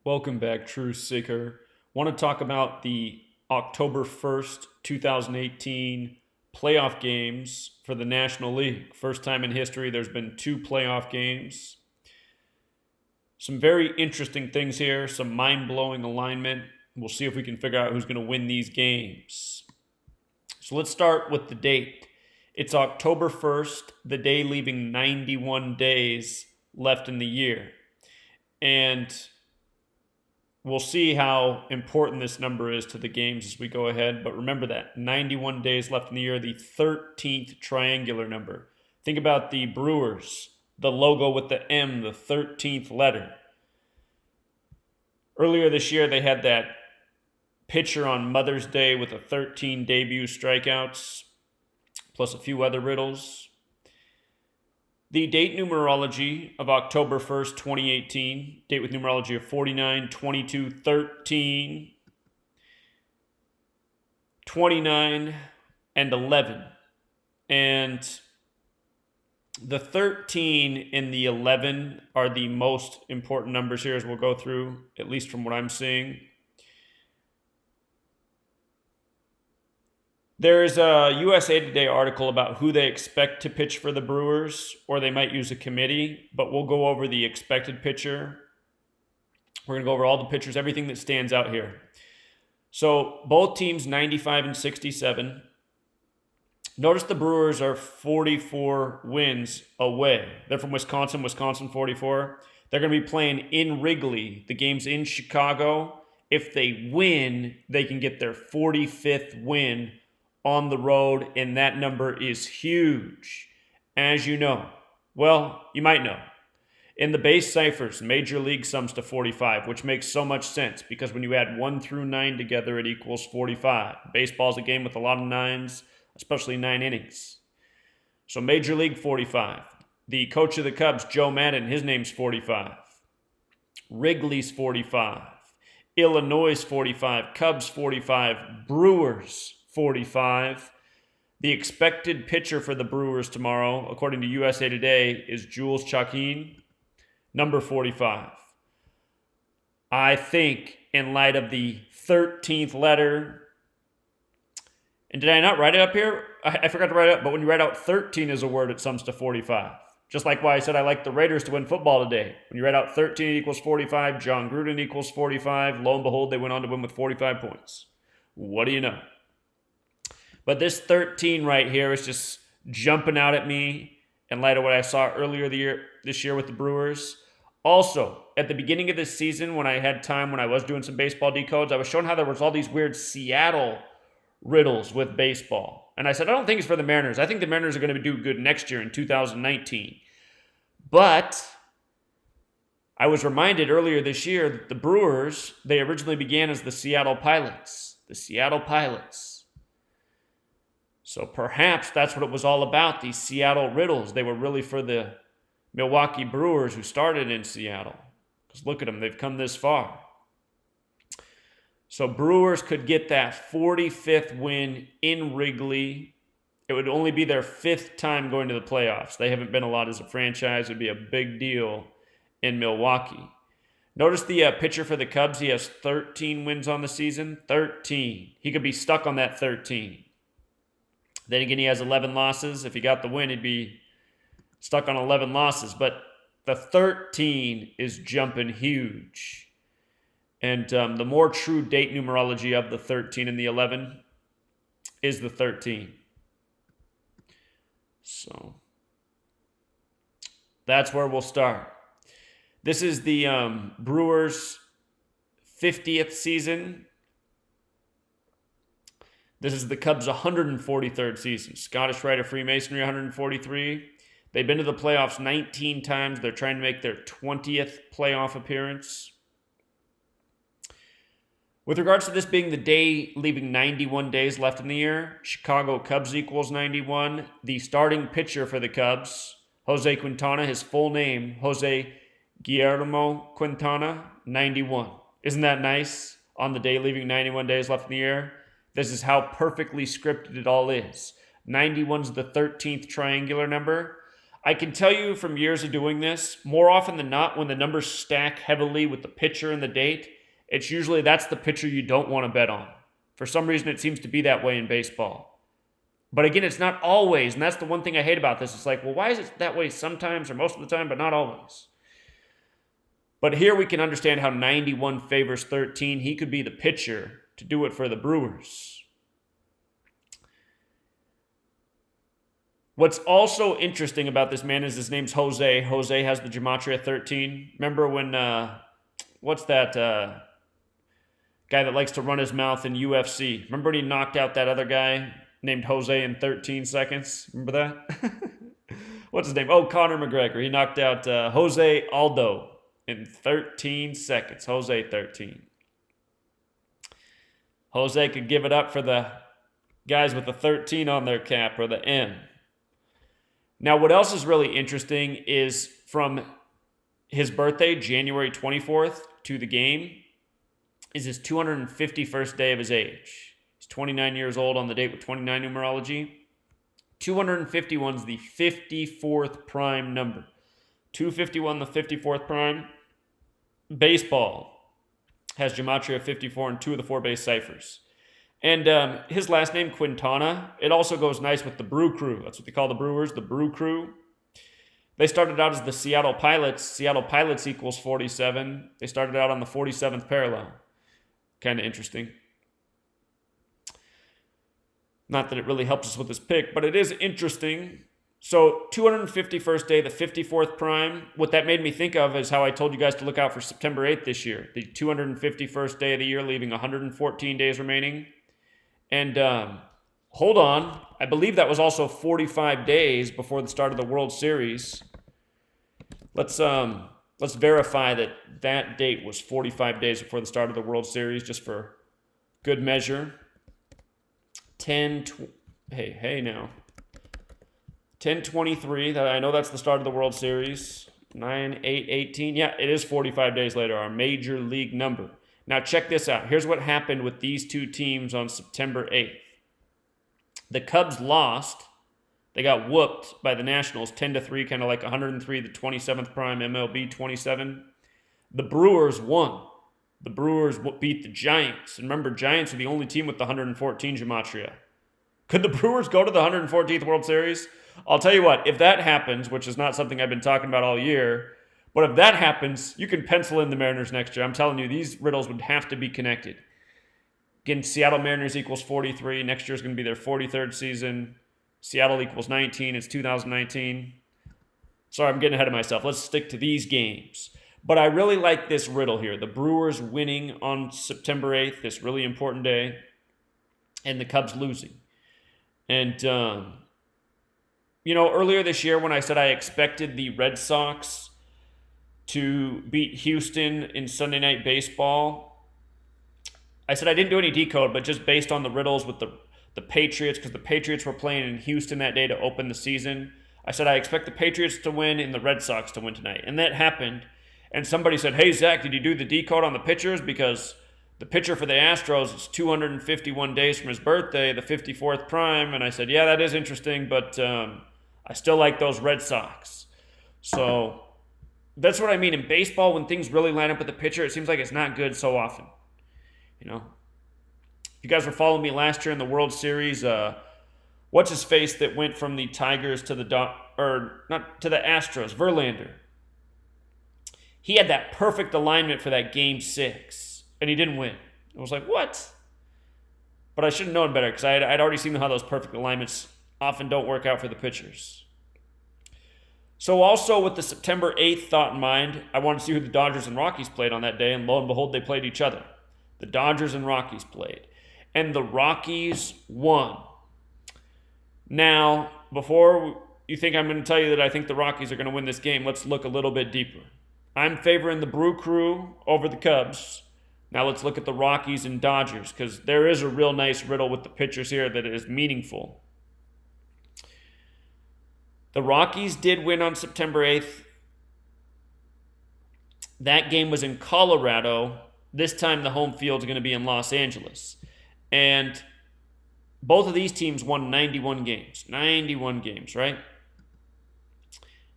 Welcome back, True Seeker. Want to talk about the October 1st, 2018 playoff games for the National League. First time in history there's been two playoff games. Some very interesting things here, some mind-blowing alignment. We'll see if we can figure out who's going to win these games. So let's start with the date. It's October 1st, the day leaving 91 days left in the year. And we'll see how important this number is to the games as we go ahead. But remember that 91 days left in the year, the 13th triangular number. Think about the Brewers, the logo with the M, the 13th letter. Earlier this year, they had that pitcher on Mother's Day with 13 debut strikeouts, plus a few other riddles. The date numerology of October 1st, 2018, date with numerology of 49, 22, 13, 29, and 11. And the 13 and the 11 are the most important numbers here as we'll go through, at least from what I'm seeing. There is a USA Today article about who they expect to pitch for the Brewers, or they might use a committee, but we'll go over the expected pitcher. We're going to go over all the pitchers, everything that stands out here. So both teams 95 and 67. Notice the Brewers are 44 wins away. They're from Wisconsin, 44. They're going to be playing in Wrigley. The game's in Chicago. If they win, they can get their 45th win on the road, and that number is huge, as you know. Well, you might know. In the base ciphers, Major League sums to 45, which makes so much sense because when you add 1 through 9 together, it equals 45. Baseball's a game with a lot of nines, especially 9 innings. So Major League 45. The coach of the Cubs, Joe Madden, his name's 45. Wrigley's 45. Illinois 45. Cubs 45. Brewers 45. The expected pitcher for the Brewers tomorrow, according to USA Today, is Jules Chacin, number 45. I think in light of the 13th letter, and did I not write it up here? I forgot to write it up, but when you write out 13 as a word, it sums to 45. Just like why I said I like the Raiders to win football today. When you write out 13, it equals 45. John Gruden equals 45. Lo and behold, they went on to win with 45 points. What do you know? But this 13 right here is just jumping out at me in light of what I saw earlier this year with the Brewers. Also, at the beginning of this season, when I had time, when I was doing some baseball decodes, I was showing how there was all these weird Seattle riddles with baseball. And I said, I don't think it's for the Mariners. I think the Mariners are going to do good next year in 2019. But I was reminded earlier this year that the Brewers, they originally began as the Seattle Pilots. The Seattle Pilots. So perhaps that's what it was all about, these Seattle riddles. They were really for the Milwaukee Brewers who started in Seattle. Because look at them, they've come this far. So Brewers could get that 45th win in Wrigley. It would only be their 5th time going to the playoffs. They haven't been a lot as a franchise. It would be a big deal in Milwaukee. Notice the pitcher for the Cubs, he has 13 wins on the season. 13. He could be stuck on that 13. Then again, he has 11 losses. If he got the win, he'd be stuck on 11 losses. But the 13 is jumping huge. And the more true date numerology of the 13 and the 11 is the 13. So that's where we'll start. This is the Brewers' 50th season. This is the Cubs' 143rd season. Scottish Rite of Freemasonry, 143. They've been to the playoffs 19 times. They're trying to make their 20th playoff appearance. With regards to this being the day leaving 91 days left in the year, Chicago Cubs equals 91. The starting pitcher for the Cubs, Jose Quintana, his full name, Jose Guillermo Quintana, 91. Isn't that nice? On the day leaving 91 days left in the year. This is how perfectly scripted it all is. 91's the 13th triangular number. I can tell you from years of doing this, more often than not, when the numbers stack heavily with the pitcher and the date, it's usually that's the pitcher you don't want to bet on. For some reason, it seems to be that way in baseball. But again, it's not always, and that's the one thing I hate about this. It's like, well, why is it that way sometimes or most of the time, but not always? But here we can understand how 91 favors 13. He could be the pitcher to do it for the Brewers. What's also interesting about this man is his name's Jose. Jose has the Gematria 13. Remember when, what's that guy that likes to run his mouth in UFC? Remember when he knocked out that other guy named Jose in 13 seconds? Remember that? What's his name? Oh, Conor McGregor. He knocked out Jose Aldo in 13 seconds. Jose 13. Jose could give it up for the guys with the 13 on their cap, or the M. Now, what else is really interesting is from his birthday, January 24th, to the game, is his 251st day of his age. He's 29 years old on the date with 29 numerology. 251 is the 54th prime number. 251, the 54th prime. Baseball has Gematria 54 and 2 of the 4 base ciphers. And his last name, Quintana, it also goes nice with the Brew Crew. That's what they call the Brewers, the Brew Crew. They started out as the Seattle Pilots. Seattle Pilots equals 47. They started out on the 47th parallel. Kind of interesting. Not that it really helps us with this pick, but it is interesting. So 251st day, the 54th prime. What that made me think of is how I told you guys to look out for September 8th this year. The 251st day of the year, leaving 114 days remaining. And hold on, I believe that was also 45 days before the start of the World Series. Let's verify that that date was 45 days before the start of the World Series, just for good measure. 10/23. I know that's the start of the World Series. 9/8/18. Yeah, it is 45 days later, our major league number. Now check this out. Here's what happened with these two teams on September 8th. The Cubs lost. They got whooped by the Nationals 10-3, kind of like 103, the 27th prime MLB 27. The Brewers won. The Brewers beat the Giants. And remember, Giants are the only team with the 114 Gematria. Could the Brewers go to the 114th World Series? I'll tell you what, if that happens, which is not something I've been talking about all year, but if that happens, you can pencil in the Mariners next year. I'm telling you, these riddles would have to be connected. Again, Seattle Mariners equals 43. Next year is going to be their 43rd season. Seattle equals 19. It's 2019. Sorry, I'm getting ahead of myself. Let's stick to these games. But I really like this riddle here. The Brewers winning on September 8th, this really important day, and the Cubs losing. And, earlier this year when I said I expected the Red Sox to beat Houston in Sunday Night Baseball, I said I didn't do any decode, but just based on the riddles with the Patriots, because the Patriots were playing in Houston that day to open the season, I said I expect the Patriots to win and the Red Sox to win tonight. And that happened. And somebody said, hey, Zach, did you do the decode on the pitchers? Because the pitcher for the Astros is 251 days from his birthday, the 54th prime. And I said, yeah, that is interesting, but I still like those Red Sox. So that's what I mean. In baseball, when things really line up with the pitcher, it seems like it's not good so often. If you guys were following me last year in the World Series, what's his face that went from the Tigers to the Astros, Verlander. He had that perfect alignment for that Game 6, and he didn't win. I was like, what? But I should have known better, because I'd already seen how those perfect alignments often don't work out for the pitchers. So also with the September 8th thought in mind, I wanted to see who the Dodgers and Rockies played on that day, and lo and behold, they played each other. The Dodgers and Rockies played. And the Rockies won. Now, before you think I'm going to tell you that I think the Rockies are going to win this game, let's look a little bit deeper. I'm favoring the Brew Crew over the Cubs. Now let's look at the Rockies and Dodgers, because there is a real nice riddle with the pitchers here that is meaningful. The Rockies did win on September 8th. That game was in Colorado. This time the home field is going to be in Los Angeles. And both of these teams won 91 games. 91 games, right?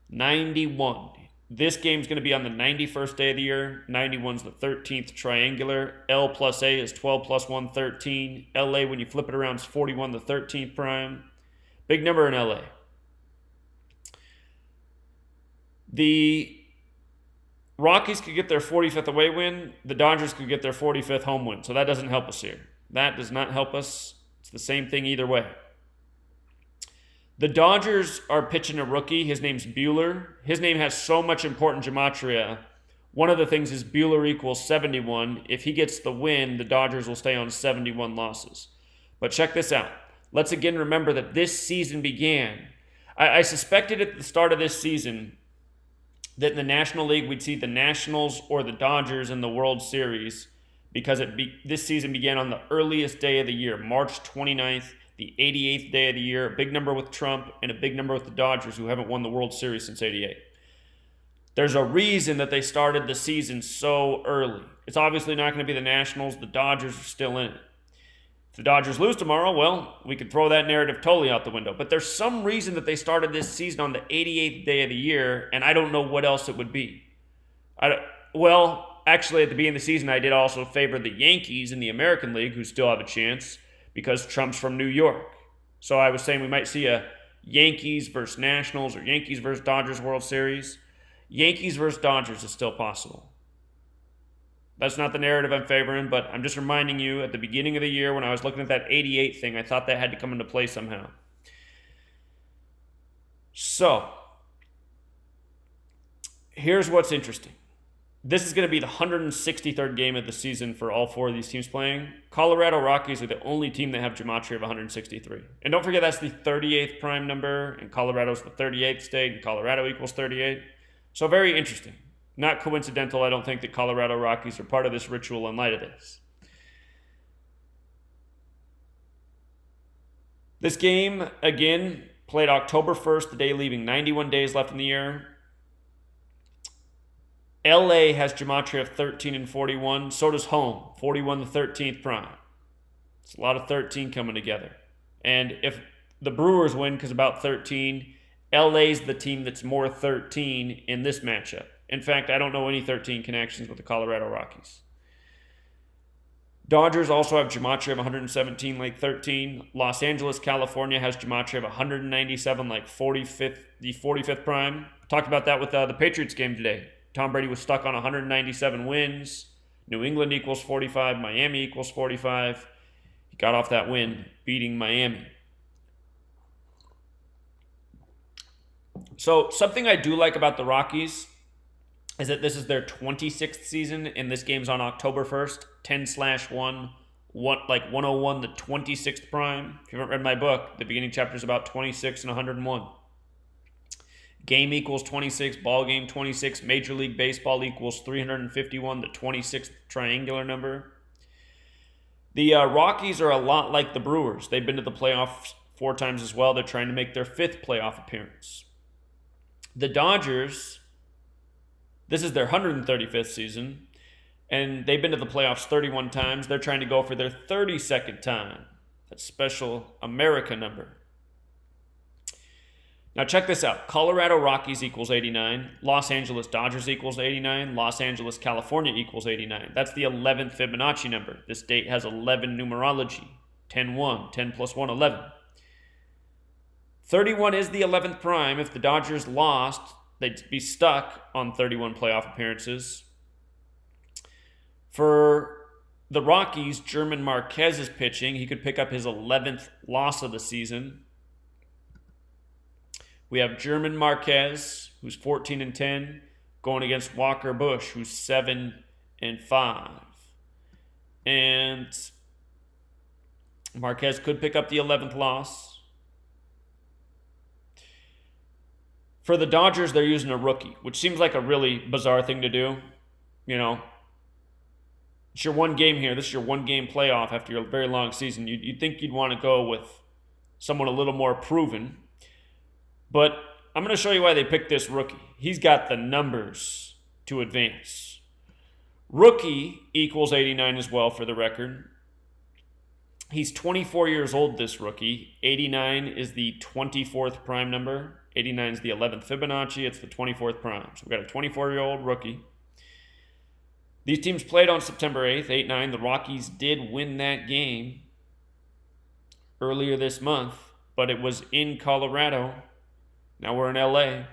91. This game's going to be on the 91st day of the year. 91's the 13th triangular. L plus A is 12 plus 1, 13. LA, when you flip it around, is 41, the 13th prime. Big number in LA. The Rockies could get their 45th away win. The Dodgers could get their 45th home win. So that doesn't help us here. That does not help us. It's the same thing either way. The Dodgers are pitching a rookie. His name's Buehler. His name has so much important gematria. One of the things is Buehler equals 71. If he gets the win, the Dodgers will stay on 71 losses. But check this out. Let's again remember that this season began. I suspected at the start of this season that in the National League we'd see the Nationals or the Dodgers in the World Series because this season began on the earliest day of the year, March 29th. The 88th day of the year, a big number with Trump and a big number with the Dodgers, who haven't won the World Series since 88. There's a reason that they started the season so early. It's obviously not going to be the Nationals. The Dodgers are still in it. If the Dodgers lose tomorrow, well, we could throw that narrative totally out the window. But there's some reason that they started this season on the 88th day of the year, and I don't know what else it would be. Actually, at the beginning of the season, I did also favor the Yankees in the American League, who still have a chance, because Trump's from New York. So I was saying we might see a Yankees versus Nationals or Yankees versus Dodgers World Series. Yankees versus Dodgers is still possible. That's not the narrative I'm favoring, but I'm just reminding you at the beginning of the year when I was looking at that 88 thing, I thought that had to come into play somehow. So, here's what's interesting. This is going to be the 163rd game of the season for all four of these teams playing. Colorado Rockies are the only team that have gematria of 163. And don't forget that's the 38th prime number, and Colorado's the 38th state, and Colorado equals 38. So very interesting. Not coincidental, I don't think, that Colorado Rockies are part of this ritual in light of this. This game, again, played October 1st, the day leaving 91 days left in the year. LA has gematria of 13 and 41. So does home, 41 the 13th prime. It's a lot of 13 coming together. And if the Brewers win because about 13, LA's the team that's more 13 in this matchup. In fact, I don't know any 13 connections with the Colorado Rockies. Dodgers also have gematria of 117 like 13. Los Angeles, California has gematria of 197 like 45th prime. Talked about that with the Patriots game today. Tom Brady was stuck on 197 wins. New England equals 45. Miami equals 45. He got off that win, beating Miami. So something I do like about the Rockies is that this is their 26th season, and this game's on October 1st, 10/1, like 101, the 26th prime. If you haven't read my book, the beginning chapter is about 26 and 101. Game equals 26, ball game 26, Major League Baseball equals 351, the 26th triangular number. The Rockies are a lot like the Brewers. They've been to the playoffs 4 times as well. They're trying to make their 5th playoff appearance. The Dodgers, this is their 135th season, and they've been to the playoffs 31 times. They're trying to go for their 32nd time. That special America number. Now check this out. Colorado Rockies equals 89. Los Angeles Dodgers equals 89. Los Angeles, California equals 89. That's the 11th Fibonacci number. This date has 11 numerology. 10-1, 10 plus 1, 11. 31 is the 11th prime. If the Dodgers lost, they'd be stuck on 31 playoff appearances. For the Rockies, German Marquez is pitching. He could pick up his 11th loss of the season. We have German Marquez, who's 14 and 10, going against Walker Busch, who's 7 and 5. And Marquez could pick up the 11th loss. For the Dodgers, they're using a rookie, which seems like a really bizarre thing to do. You know, it's your one game here. This is your one game playoff after your very long season. You'd think you'd want to go with someone a little more proven. But I'm going to show you why they picked this rookie. He's got the numbers to advance. Rookie equals 89 as well, for the record. He's 24 years old, this rookie. 89 is the 24th prime number. 89 is the 11th Fibonacci. It's the 24th prime. So we've got a 24-year-old rookie. These teams played on September 8th, 8-9. The Rockies did win that game earlier this month, but it was in Colorado. Now we're in LA.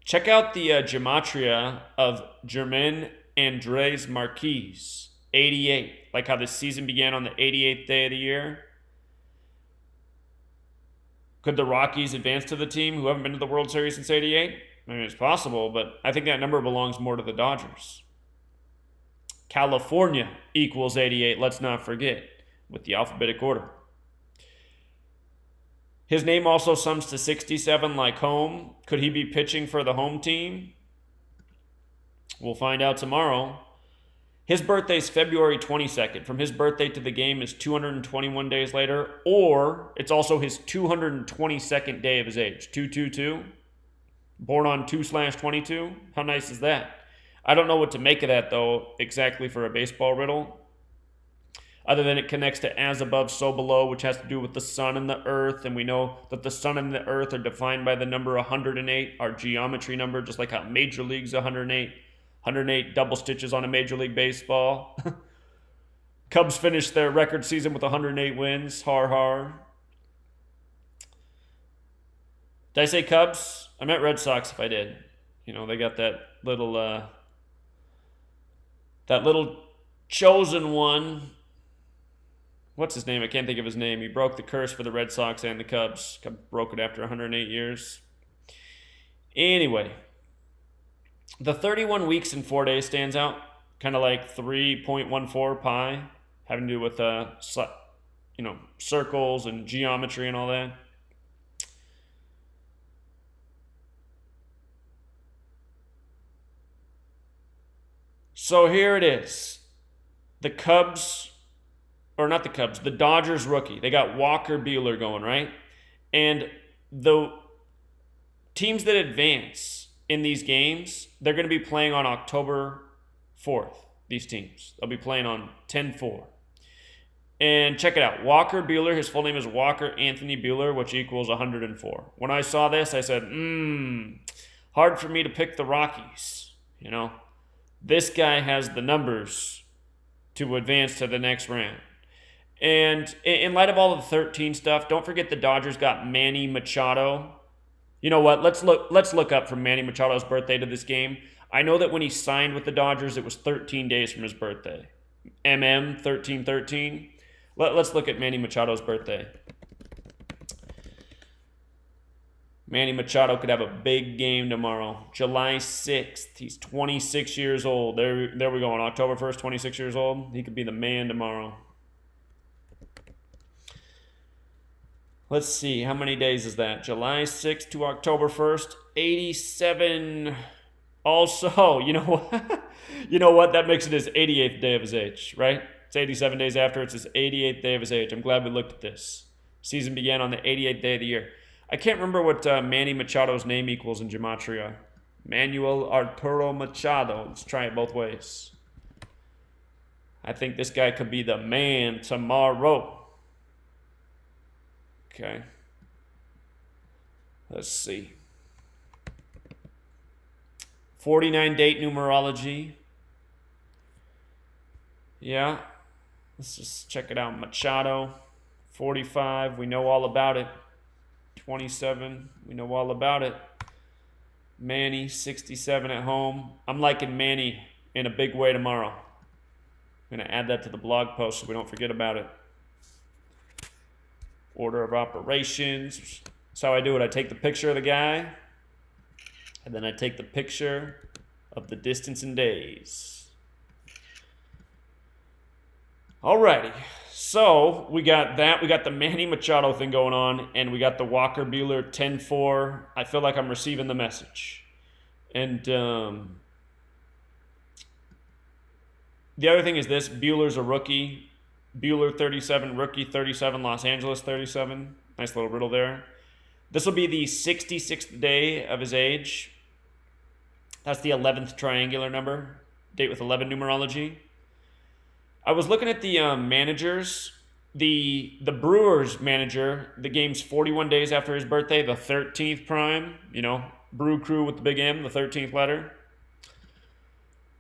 Check out the Gematria of Germain Andres Marquez, 88. Like how the season began on the 88th day of the year. Could the Rockies advance to the team who haven't been to the World Series since 88? I mean, it's possible, but I think that number belongs more to the Dodgers. California equals 88, let's not forget, with the alphabetic order. His name also sums to 67 like home. Could he be pitching for the home team? We'll find out tomorrow. His birthday is February 22nd. From his birthday to the game is 221 days later, or it's also his 222nd day of his age, 222. Born on 2/22. How nice is that? I don't know what to make of that, though, exactly for a baseball riddle, other than it connects to as above, so below, which has to do with the sun and the earth, and we know that the sun and the earth are defined by the number 108, our geometry number, just like how Major League's 108. 108 double stitches on a Major League Baseball. Cubs finished their record season with 108 wins. Har har. Did I say Cubs? I meant Red Sox if I did. You know, they got that little chosen one. What's his name? I can't think of his name. He broke the curse for the Red Sox and the Cubs. Cubs broke it after 108 years. Anyway, the 31 weeks and 4 days stands out. Kind of like 3.14 pi, having to do with circles and geometry and all that. So here it is. The Dodgers rookie. They got Walker Buehler going, right? And the teams that advance in these games, they're going to be playing on October 4th, these teams. They'll be playing on 10-4. And check it out. Walker Buehler, his full name is Walker Anthony Buehler, which equals 104. When I saw this, I said, hard for me to pick the Rockies. You know, this guy has the numbers to advance to the next round. And in light of all of the 13 stuff, don't forget the Dodgers got Manny Machado. You know what? Let's look up from Manny Machado's birthday to this game. I know that when he signed with the Dodgers, it was 13 days from his birthday. 1313. Let's look at Manny Machado's birthday. Manny Machado could have a big game tomorrow. July 6th. He's 26 years old. There we go. On October 1st, 26 years old. He could be the man tomorrow. Let's see. How many days is that? July 6th to October 1st. 87. Also, you know what? You know what? That makes it his 88th day of his age, right? It's 87 days after. It's his 88th day of his age. I'm glad we looked at this. Season began on the 88th day of the year. I can't remember what Manny Machado's name equals in Gematria. Manuel Arturo Machado. Let's try it both ways. I think this guy could be the man tomorrow. Okay. Let's see. 49 date numerology. Yeah. Let's just check it out. Machado. 45. We know all about it. 27, we know all about it. Manny, 67 at home. I'm liking Manny in a big way tomorrow. I'm going to add that to the blog post so we don't forget about it. Order of operations. That's how I do it. I take the picture of the guy, and then I take the picture of the distance in days. Alrighty. So we got that. We got the Manny Machado thing going on, and we got the Walker Buehler 10-4. I feel like I'm receiving the message. And the other thing is this. Buehler's a rookie. Buehler 37, rookie 37, Los Angeles 37. Nice little riddle there. This will be the 66th day of his age. That's the 11th triangular number. Date with 11 numerology. I was looking at the managers The Brewers manager, the game's 41 days after his birthday, the 13th prime, Brew Crew with the big M, the 13th letter.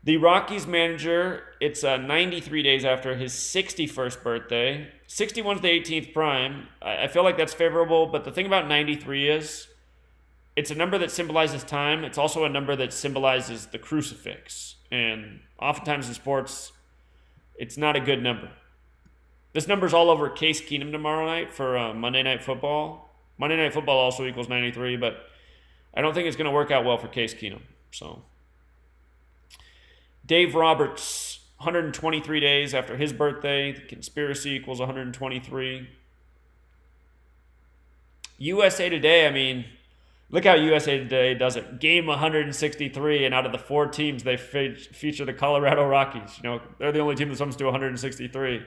The Rockies manager, it's 93 days after his 61st birthday. 61's the 18th prime. I feel like that's favorable, but the thing about 93 is it's a number that symbolizes time. It's also a number that symbolizes the crucifix. And oftentimes in sports, it's not a good number. This number's all over Case Keenum tomorrow night for Monday Night Football. Monday Night Football also equals 93, but I don't think it's going to work out well for Case Keenum. So, Dave Roberts, 123 days after his birthday. The conspiracy equals 123. USA Today, look how USA Today does it. Game 163, and out of the 4 teams, they feature the Colorado Rockies. They're the only team that comes to 163.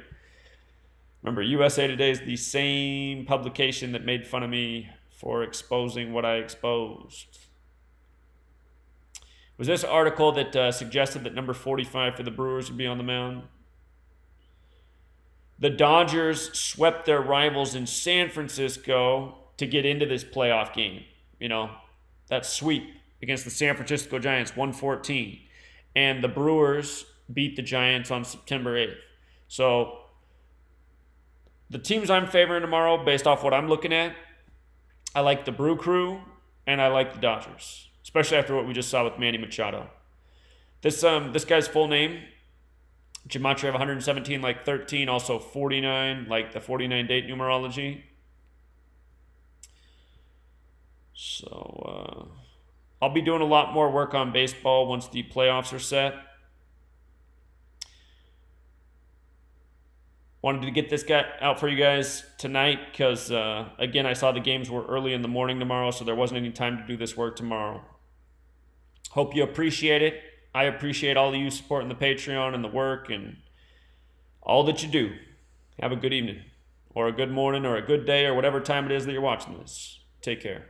Remember, USA Today is the same publication that made fun of me for exposing what I exposed. Was this article that suggested that number 45 for the Brewers would be on the mound? The Dodgers swept their rivals in San Francisco to get into this playoff game. That sweep against the San Francisco Giants, 114. And the Brewers beat the Giants on September 8th. So the teams I'm favoring tomorrow, based off what I'm looking at, I like the Brew Crew and I like the Dodgers, especially after what we just saw with Manny Machado. This guy's full name, Gematria of 117, like 13, also 49, like the 49 date numerology. So I'll be doing a lot more work on baseball once the playoffs are set. Wanted to get this guy out for you guys tonight because, again, I saw the games were early in the morning tomorrow, so there wasn't any time to do this work tomorrow. Hope you appreciate it. I appreciate all of you supporting the Patreon and the work and all that you do. Have a good evening or a good morning or a good day or whatever time it is that you're watching this. Take care.